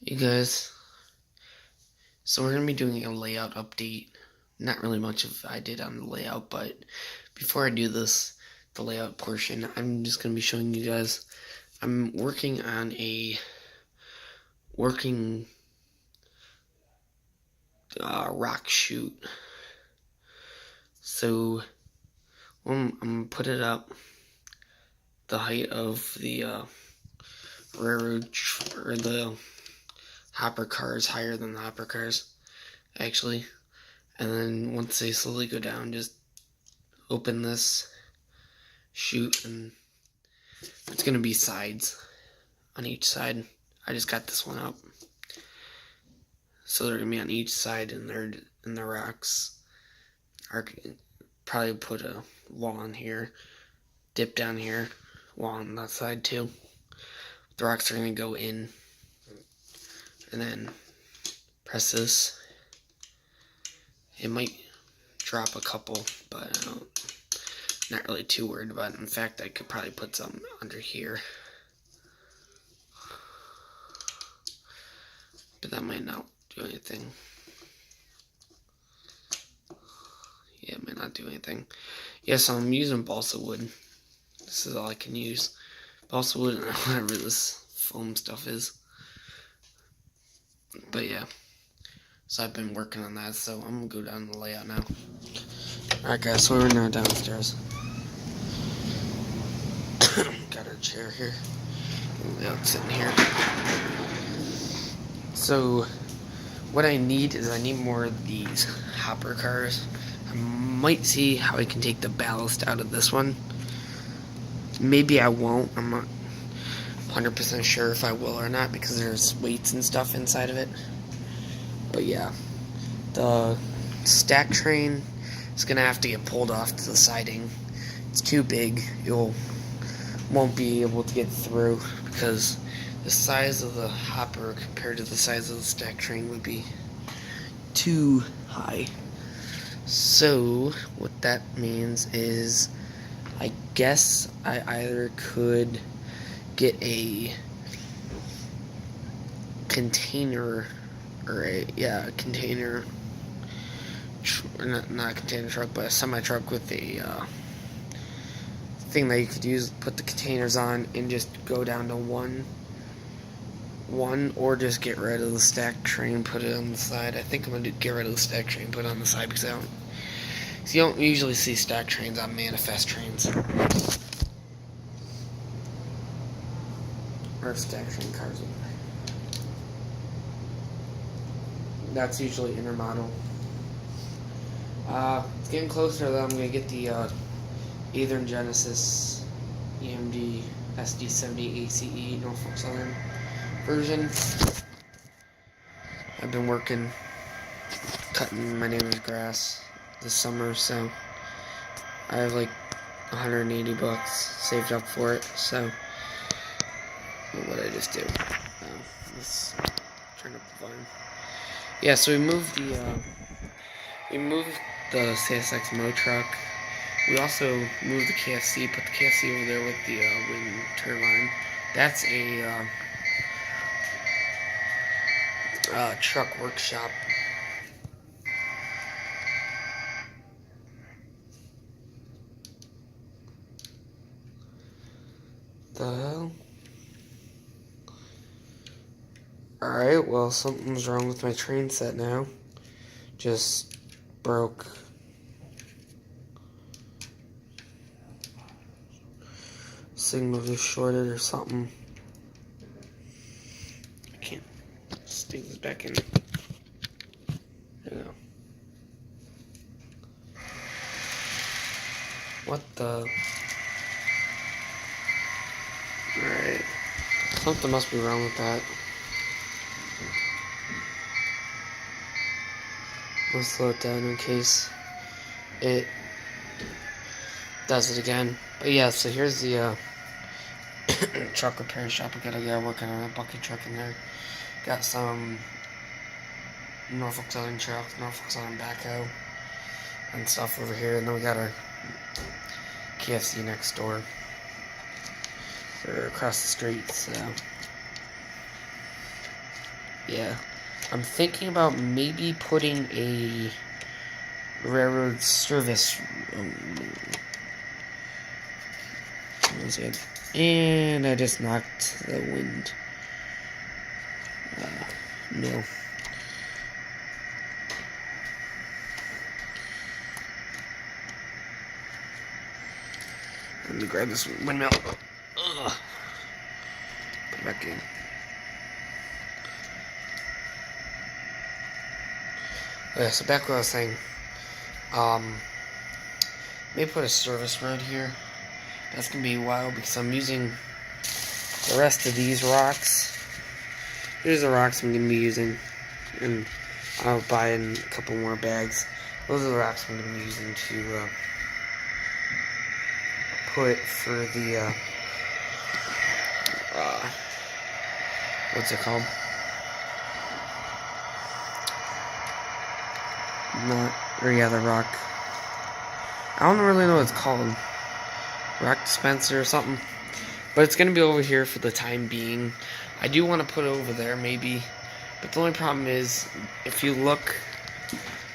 Hey guys, so we're going to be doing a layout update. Not really much of I did on the layout, but before I do this, the layout portion, I'm just going to be showing you guys. I'm working on a working rock shoot. So I'm going to put it up the height of the railroad or the hopper cars, higher than the hopper cars, actually. And then once they slowly go down, just open this chute, and it's gonna be sides on each side. I just got this one up, so they're gonna be on each side, and they're in the rocks. Are probably put a wall on here, dip down here, wall on that side too. The rocks are gonna go in, and then press this. It might drop a couple, but not really too worried about it. In fact, I could probably put some under here, but that might not do anything. Yeah, it might not do anything. Yeah, so I'm using balsa wood. This is all I can use. Balsa wood and whatever this foam stuff is. But yeah, so I've been working on that, so I'm gonna go down the layout now. Alright guys, so we're now downstairs. Got our chair here. Layout sitting here. So what I need is I need more of these hopper cars. I might see how I can take the ballast out of this one. Maybe I won't. I'm not 100% sure if I will or not because there's weights and stuff inside of it. But yeah, the stack train is gonna have to get pulled off to the siding. It's too big. Won't be able to get through because the size of the hopper compared to the size of the stack train would be too high. So what that means is I guess I either could get a container or a container, not a container truck, but a semi truck with a thing that you could use, put the containers on, and just go down to one, or just get rid of the stack train, put it on the side. I think I'm gonna get rid of the stack train, put it on the side because you don't usually see stack trains on manifest trains or stack train cars. That's usually intermodal. It's getting closer though. I'm gonna get the Athearn Genesis EMD SD70 ACE Norfolk Southern version. I've been working, cutting my neighbor's grass this summer, so I have like 180 bucks saved up for it. So what I just do? Let's turn up the volume. Yeah, so we moved the CSX Mo truck. We also moved the KFC, put the KFC over there with the wind turbine. That's a truck workshop. The hell? Alright, well, something's wrong with my train set now. Just broke. Signal just shorted or something. I can't stick this back in. There we go. What the? Alright. Something must be wrong with that. I'll slow it down in case it does it again. But yeah, so here's the truck repair shop. We gotta working on a bucket truck in there. Got some Norfolk Southern trucks, Norfolk Southern backhoe and stuff over here, and then we got our KFC next door. Or across the street, so Yeah. I'm thinking about maybe putting a railroad service. That was good. And I just knocked the wind. No. Let me grab this windmill. Ugh. Put it back in. Okay, so back what I was saying. Maybe put a service road here. That's gonna be a while because I'm using the rest of these rocks. Here's the rocks I'm gonna be using, and I'll buy in a couple more bags. Those are the rocks I'm gonna be using to put for the what's it called? The rock. I don't really know what it's called. Rock dispenser or something. But it's going to be over here for the time being. I do want to put it over there, maybe. But the only problem is, if you look,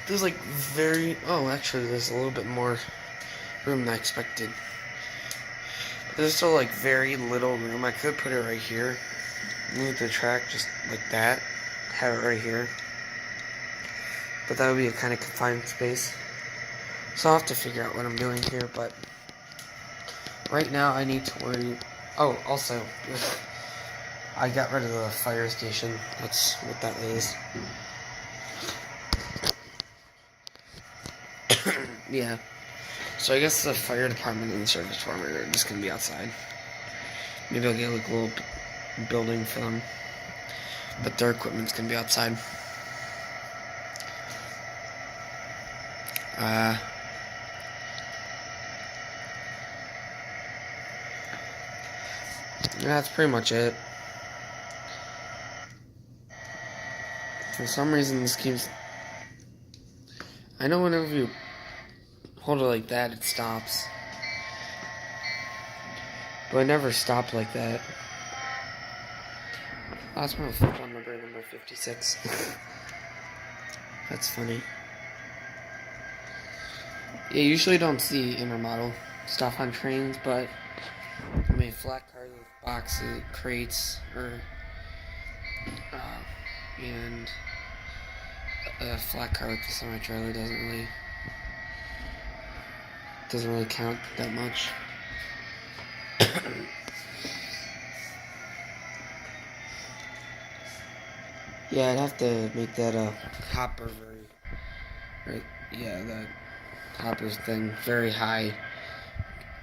there's like actually there's a little bit more room than I expected. There's still like very little room. I could put it right here. Move the track just like that. Have it right here. But that would be a kind of confined space. So I'll have to figure out what I'm doing here, but right now I need to worry. Oh, also, I got rid of the fire station. That's what that is. Yeah. So I guess the fire department and the service department are just gonna be outside. Maybe I'll get like a little building for them. But their equipment's gonna be outside. That's pretty much it. For some reason this keeps... I know whenever you hold it like that, it stops. But it never stopped like that. Last one, flip on number 56. That's funny. Yeah, you usually don't see intermodal stuff on trains, but I mean, flat cars with boxes, crates, or and a flat car with a semi-trailer doesn't really count that much. Yeah, I'd have to make that a hopper right? Yeah, that hopper's thing very high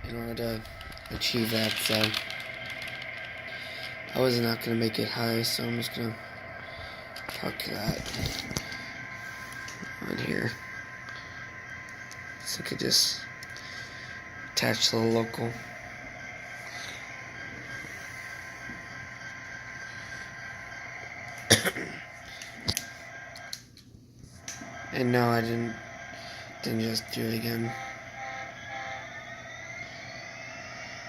in order to achieve that. So I was not gonna make it high, so I'm just gonna park that right here. So I could just attach to the local. And no, I didn't just do it again.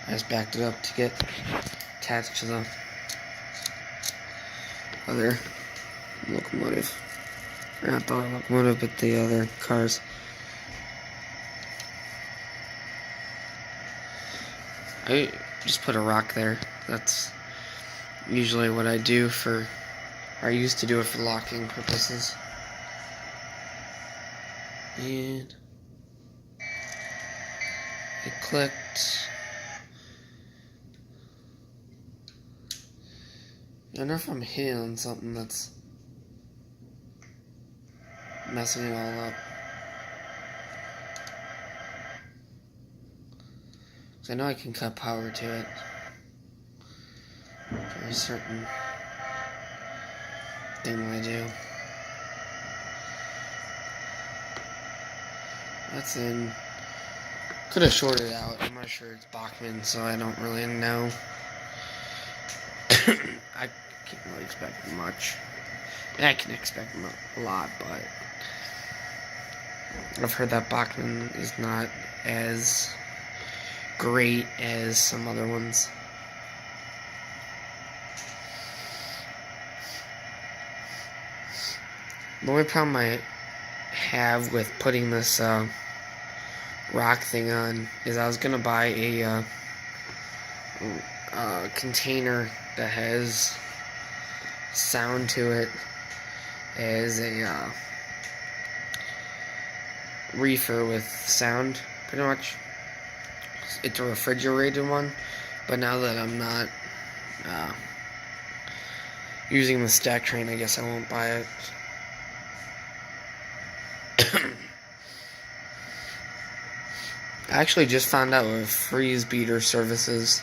I just backed it up to get attached to the other locomotive. Or not the locomotive, but the other cars. I just put a rock there. That's usually what I do or I used to do it for locking purposes. And it clicked. I don't know if I'm hitting on something that's messing it all up. I know I can cut power to it for a certain thing that I do. That's in. Could have shorted it out. I'm not sure it's Bachmann, so I don't really know. I can't really expect much. I can expect a lot, but I've heard that Bachmann is not as great as some other ones. The only problem I have with putting this rock thing on is I was gonna buy a container that has sound to it as a reefer with sound, pretty much. It's a refrigerated one, but now that I'm not using the stack train, I guess I won't buy it. I actually just found out with freeze beater services,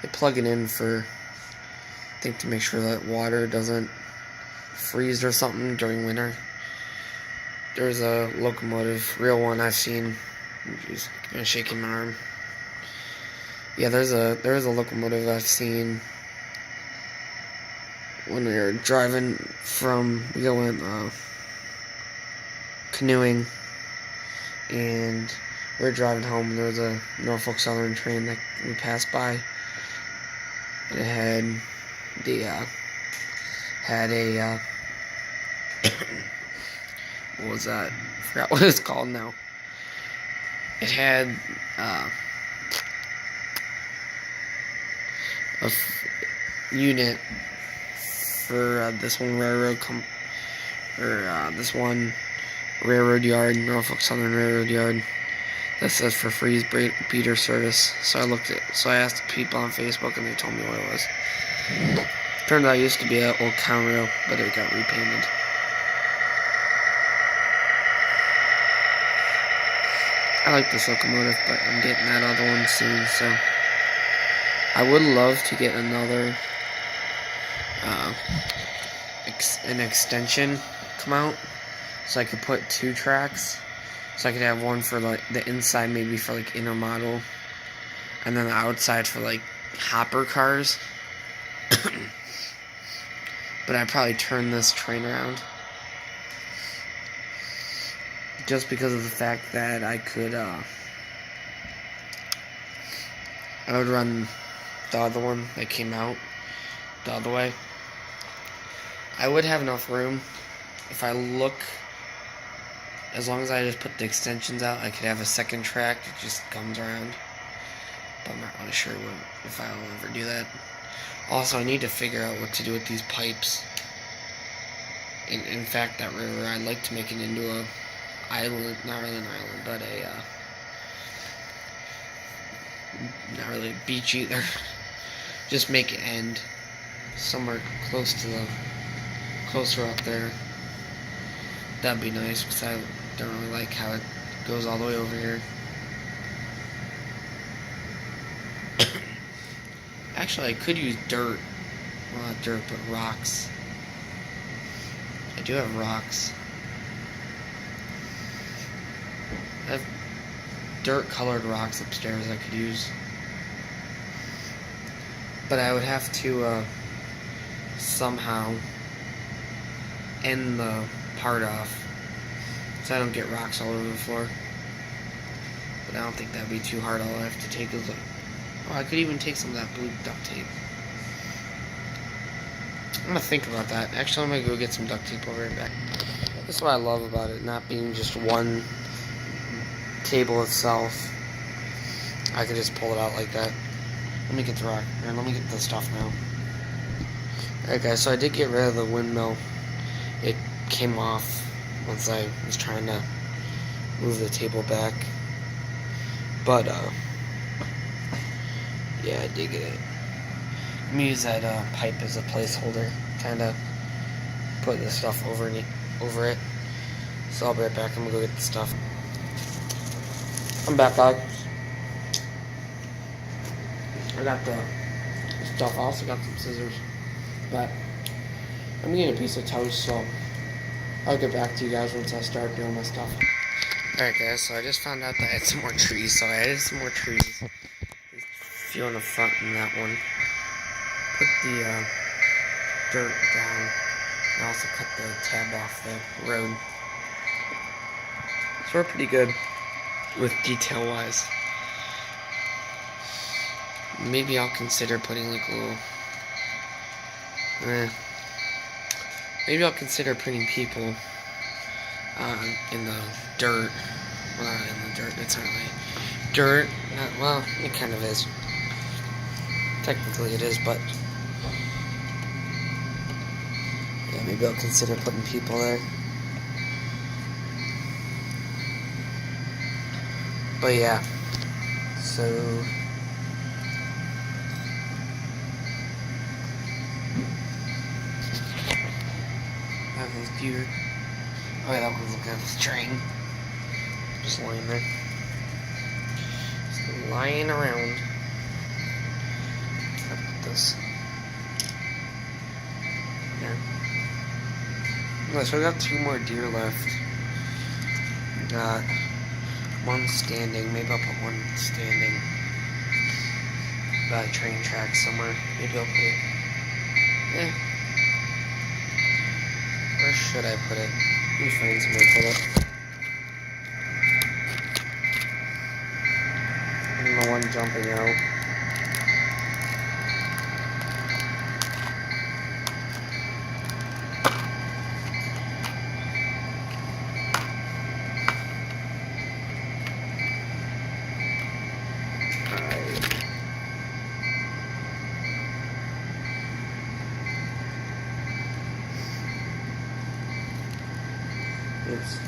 they plug it in for, I think, to make sure that water doesn't freeze or something during winter. There's a locomotive, real one I've seen. Jeez, I'm shaking my arm. Yeah, there is a locomotive I've seen when we were driving from, we went canoeing, and we were driving home, and there was a Norfolk Southern train that we passed by, and it had a what was that? I forgot what it's called now. It had a unit for this one this one railroad yard, Norfolk Southern Railroad Yard, that says for freeze beater service. So I asked people on Facebook, and they told me what it was. Turns out it used to be an old Conrail, but it got repainted. I like this locomotive, but I'm getting that other one soon, so I would love to get another an extension come out, so I could put 2 tracks, so I could have one for like the inside, maybe for like intermodal, and then the outside for like hopper cars. But I'd probably turn this train around, just because of the fact that I could I would run the other one that came out the other way. I would have enough room if I look, as long as I just put the extensions out, I could have a second track that just comes around, but I'm not really sure if I'll ever do that. Also, I need to figure out what to do with these pipes. In fact, that river, I'd like to make it into a island, not really an island, but not really a beach either. Just make it end somewhere closer up there. That'd be nice, because I don't really like how it goes all the way over here. Actually, I could use dirt. Well, not dirt, but rocks. I do have rocks. I have dirt-colored rocks upstairs I could use. But I would have to somehow end the part off, so I don't get rocks all over the floor. But I don't think that'd be too hard. All I have to take is I could even take some of that blue duct tape. I'm gonna think about that. Actually, I'm gonna go get some duct tape over here back. This is what I love about it, not being just one table itself. I could just pull it out like that. Let me get the rock, or let me get the stuff now. Alright guys, so I did get rid of the windmill. It came off once I was trying to move the table back. But, yeah, I did get it. I'm gonna use that pipe as a placeholder, kind of put the stuff over it. So I'll be right back. I'm gonna go get the stuff. I'm back, guys. I got the stuff. I also got some scissors, but I'm getting a piece of toast, so I'll get back to you guys once I start doing my stuff. Alright guys, so I just found out that I had some more trees, so I added some more trees. There's a few on the front in that one. Put the dirt down, and also cut the tab off the road. So we're pretty good with detail wise. Maybe I'll consider putting like a little maybe I'll consider putting people in the dirt. Well, not in the dirt. It's not really dirt. Well, it kind of is. Technically, it is, but yeah, maybe I'll consider putting people there. But yeah, so that was deer. Oh yeah, that one's looking at the train. Just lying there. Just lying around. I'll put this there. Yeah, so we got 2 more deer left. Got one standing. Maybe I'll put one standing by train tracks somewhere. Maybe I'll put it. Yeah. Where should I put it? Let me find somewhere to put it. And the one jumping out. Oops.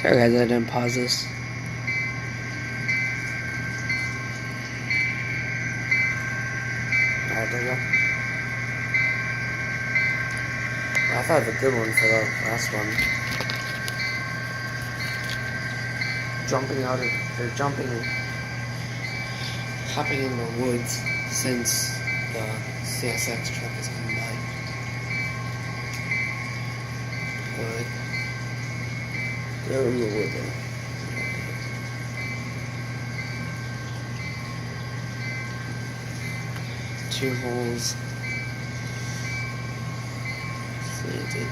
Sorry guys, I didn't pause this. Alright, there we go. Well, I thought of a good one for the last one. Hopping in the woods since the CSX truck is coming by. But they're in the wood there. 2 holes. Slanted.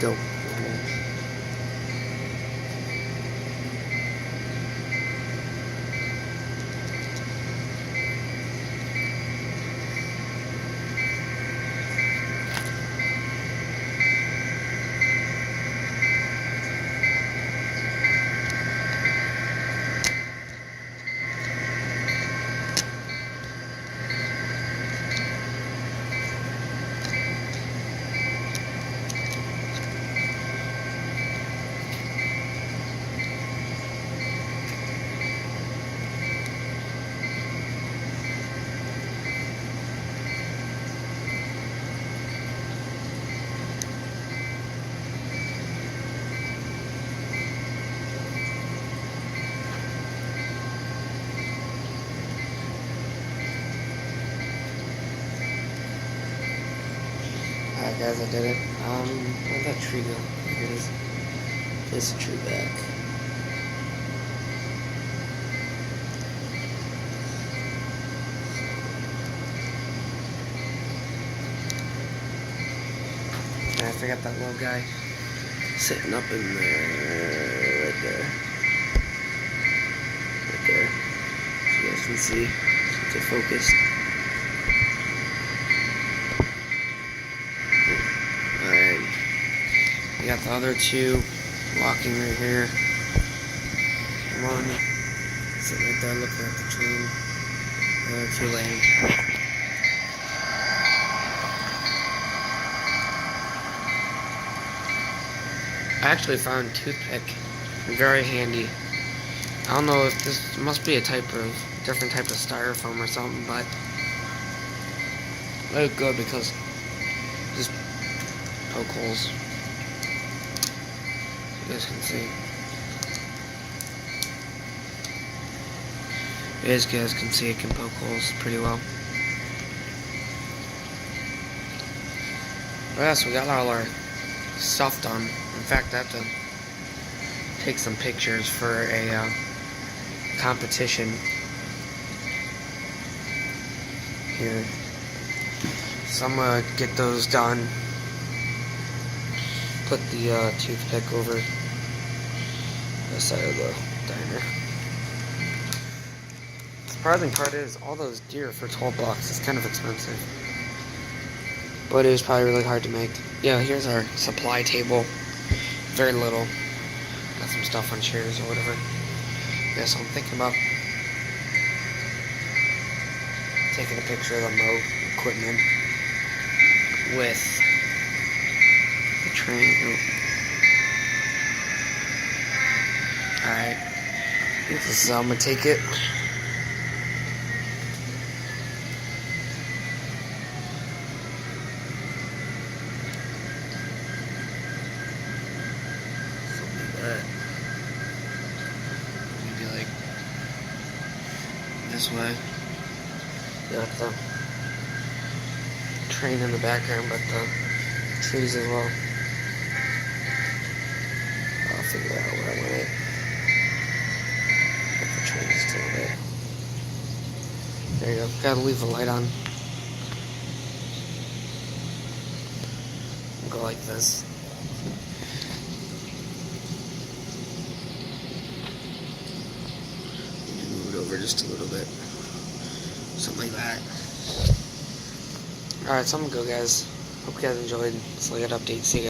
Go. Alright guys, I did it. Where'd that tree go? Here it is. Place the tree back. And I forgot that little guy sitting up in there, right there. Right there. So you guys can see. It's focused. got the other two walking right here. One sitting right there looking at the train. The other two laying. I actually found a toothpick. Very handy. I don't know if this must be a different type of styrofoam or something, but very good because just poke holes. You guys can see. As you guys can see, it can poke holes pretty well. But yeah, so we got all our stuff done. In fact, I have to take some pictures for a competition here. So I'm gonna get those done. Put the toothpick over the side of the diner. The surprising part is all those deer for $12. It's kind of expensive, but it was probably really hard to make. Yeah, here's our supply table. Very little. Got some stuff on chairs or whatever. Yeah, so I'm thinking about taking a picture of the mow equipment with the train. Alright. This is how I'm gonna take it. Maybe like this way. Got the train in the background, but the trees as well. I'll figure out where I want it. But the train is still there. There you go. Gotta leave the light on. Go like this. Move it over just a little bit. Something like that. Alright, so I'm gonna go, guys. Hope you guys enjoyed this Lego update. See you guys.